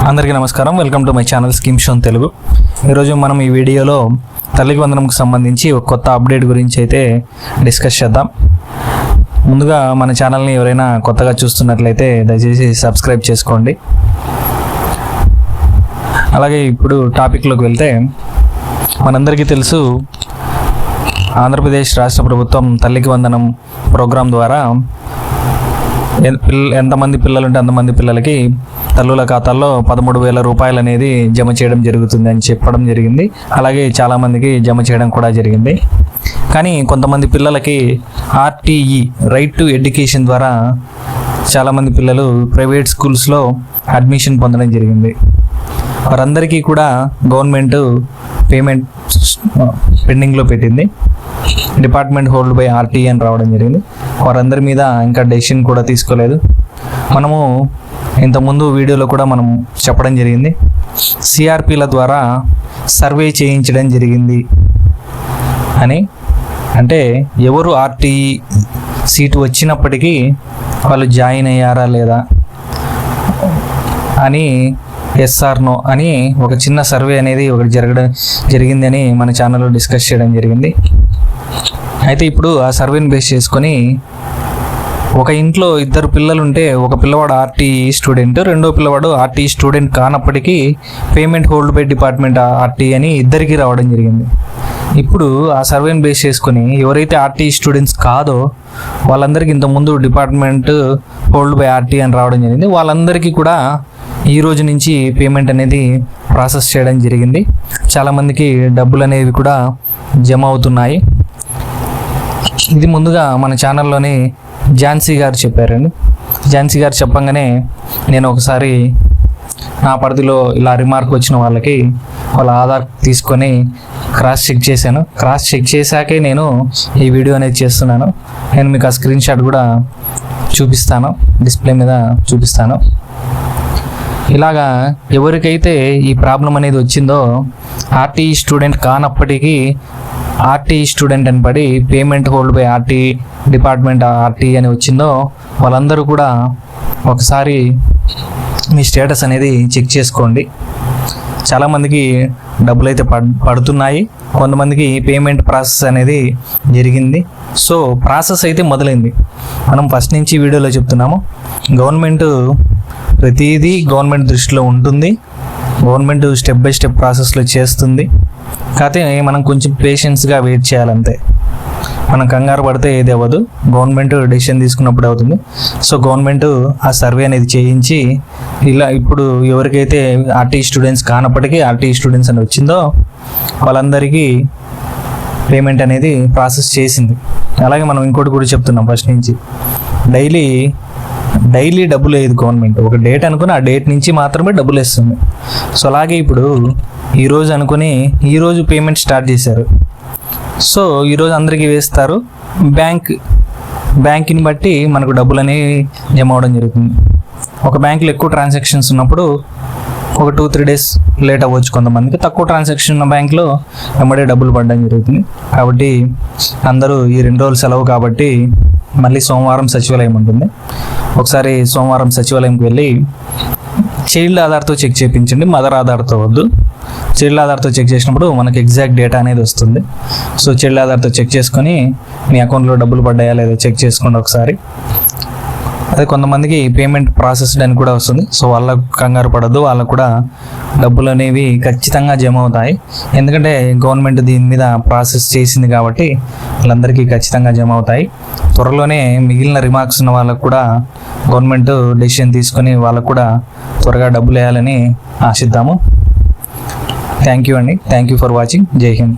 అందరికీ నమస్కారం. Welcome to my channel scheme shown Telugu. ఈరోజు మనం ఈ వీడియోలో తల్లికి వందనంకి సంబంధించి ఒక కొత్త అప్డేట్ గురించి అయితే డిస్కస్ చేద్దాం. ముందుగా మన ఛానల్ని ఎవరైనా కొత్తగా చూస్తున్నట్లయితే దయచేసి సబ్స్క్రైబ్ చేసుకోండి. అలాగే ఇప్పుడు టాపిక్లోకి వెళ్తే, మనందరికీ తెలుసు ఆంధ్రప్రదేశ్ రాష్ట్ర ప్రభుత్వం తల్లికి వందనం ప్రోగ్రాం ద్వారా ఎంతమంది పిల్లలు ఉంటే అంతమంది పిల్లలకి తల్లుల ఖాతాల్లో 13,000 రూపాయలు అనేది జమ చేయడం జరుగుతుంది అని చెప్పడం జరిగింది. అలాగే చాలామందికి జమ చేయడం కూడా జరిగింది. కానీ కొంతమంది పిల్లలకి ఆర్టీఈ రైట్ టు ఎడ్యుకేషన్ ద్వారా చాలామంది పిల్లలు ప్రైవేట్ స్కూల్స్లో అడ్మిషన్ పొందడం జరిగింది. వారందరికీ కూడా గవర్నమెంట్ పేమెంట్ పెండింగ్లో పెట్టింది. డిపార్ట్మెంట్ హోల్డ్ బై ఆర్టీఈ అని రావడం జరిగింది. వారందరి మీద ఇంకా డెసిషన్ కూడా తీసుకోలేదు. మనము ఇంతకుముందు వీడియోలో కూడా మనం చెప్పడం జరిగింది, సిఆర్పిల ద్వారా సర్వే చేయించడం జరిగింది అని. అంటే ఎవరు ఆర్టీఈ సీటు వచ్చినప్పటికీ వాళ్ళు జాయిన్ అయ్యారా లేదా అని, ఎస్ఆర్ నో అని ఒక చిన్న సర్వే అనేది ఒకటి జరిగింది అని మన ఛానల్లో డిస్కస్ చేయడం జరిగింది. అయితే ఇప్పుడు ఆ సర్వేని బేస్ చేసుకొని ఒక ఇంట్లో ఇద్దరు పిల్లలు ఉంటే ఒక పిల్లవాడు ఆర్టీఈ స్టూడెంట్, రెండో పిల్లవాడు ఆర్టీఈ స్టూడెంట్ కానప్పటికీ payment hold by department RTE అని ఇద్దరికి రావడం జరిగింది. ఇప్పుడు ఆ సర్వేని బేస్ చేసుకొని ఎవరైతే ఆర్టీఈ స్టూడెంట్స్ కాదో వాళ్ళందరికీ ఇంతకుముందు డిపార్ట్మెంట్ హోల్డ్ బై ఆర్టీఈ అని రావడం జరిగింది. వాళ్ళందరికీ కూడా ఈ రోజు నుంచి పేమెంట్ అనేది ప్రాసెస్ చేయడం జరిగింది. చాలామందికి డబ్బులు అనేవి కూడా జమ అవుతున్నాయి. ఇది ముందుగా మన ఛానల్లోని ఝాన్సీ గారు చెప్పారండి. ఝాన్సీ గారు చెప్పంగానే నేను ఒకసారి నా పరిధిలో ఇలా రిమార్క్ వచ్చిన వాళ్ళకి వాళ్ళ ఆధార్ తీసుకొని క్రాస్ చెక్ చేశాను. క్రాస్ చెక్ చేశాకే నేను ఈ వీడియో అనేది చేస్తున్నాను. నేను మీకు ఆ స్క్రీన్ షాట్ కూడా చూపిస్తాను, డిస్ప్లే మీద చూపిస్తాను. ఇలాగా ఎవరికైతే ఈ ప్రాబ్లం అనేది వచ్చిందో, ఆర్టీఈ స్టూడెంట్ కానప్పటికీ ఆర్టీఈ స్టూడెంట్ అని పడి payment hold by RTE department RTE అని వచ్చిందో వాళ్ళందరూ కూడా ఒకసారి మీ స్టేటస్ అనేది చెక్ చేసుకోండి. చాలామందికి డబ్బులు అయితే పడుతున్నాయి, కొంతమందికి పేమెంట్ ప్రాసెస్ అనేది జరిగింది. సో ప్రాసెస్ అయితే మొదలైంది. మనం ఫస్ట్ నుంచి వీడియోలో చెప్తున్నాము, గవర్నమెంట్ ప్రతిదీ గవర్నమెంట్ దృష్టిలో ఉంటుంది. గవర్నమెంట్ స్టెప్ బై స్టెప్ ప్రాసెస్లో చేస్తుంది. కాకపోతే మనం కొంచెం పేషెన్స్గా వెయిట్ చేయాలంతే. మనం కంగారు పడితే ఏది అవ్వదు, గవర్నమెంట్ డెసిషన్ తీసుకున్నప్పుడు అవుతుంది. సో గవర్నమెంట్ ఆ సర్వే అనేది చేయించి ఇలా ఇప్పుడు ఎవరికైతే ఆర్టీఈ స్టూడెంట్స్ కానప్పటికీ ఆర్టీఈ స్టూడెంట్స్ అని వచ్చిందో వాళ్ళందరికీ పేమెంట్ అనేది ప్రాసెస్ చేసింది. అలాగే మనం ఇంకోటి కూడా చెప్తున్నాం, ఫస్ట్ నుంచి డైలీ డబ్బులు వేయదు గవర్నమెంట్. ఒక డేట్ అనుకుని ఆ డేట్ నుంచి మాత్రమే డబ్బులు వేస్తుంది. సో అలాగే ఇప్పుడు ఈరోజు అనుకుని ఈరోజు పేమెంట్ స్టార్ట్ చేశారు. సో ఈరోజు అందరికీ వేస్తారు. బ్యాంక్ని బట్టి మనకు డబ్బులు అనేవి జమ అవడం జరుగుతుంది. ఒక బ్యాంకులో ఎక్కువ ట్రాన్సాక్షన్స్ ఉన్నప్పుడు ఒక 2-3 డేస్ లేట్ అవ్వచ్చు. కొంతమందికి తక్కువ ట్రాన్సాక్షన్ ఉన్న బ్యాంక్లో వెంబడే డబ్బులు పడడం జరుగుతుంది. కాబట్టి అందరూ ఈ 2 రోజులు సెలవు కాబట్టి మళ్ళీ సోమవారం సచివాలయం ఉంటుంది. ఒకసారి సోమవారం సచివాలయంకి వెళ్ళి చైల్డ్ ఆధార్తో చెక్ చేయించండి, మదర్ ఆధార్తో వద్దు. చైల్డ్ ఆధార్తో చెక్ చేసినప్పుడు మనకి ఎగ్జాక్ట్ డేటా అనేది వస్తుంది. సో చైల్డ్ ఆధార్తో చెక్ చేసుకొని మీ అకౌంట్లో డబ్బులు పడ్డాయా లేదా చెక్ చేసుకోండి ఒకసారి. అదే కొంతమందికి పేమెంట్ ప్రాసెస్డ్ అని కూడా వస్తుంది. సో వాళ్ళకు కంగారు పడద్దు, వాళ్ళకు కూడా డబ్బులు అనేవి ఖచ్చితంగా జమ అవుతాయి. ఎందుకంటే గవర్నమెంట్ దీని మీద ప్రాసెస్ చేసింది కాబట్టి వాళ్ళందరికీ ఖచ్చితంగా జమ అవుతాయి. త్వరలోనే మిగిలిన రిమార్క్స్ ఉన్న వాళ్ళకు కూడా గవర్నమెంట్ డెసిషన్ తీసుకొని వాళ్ళకు కూడా త్వరగా డబ్బులు వేయాలని ఆశిద్దాము. థ్యాంక్ యూ అండి. Thank you for watching. జై హింద్.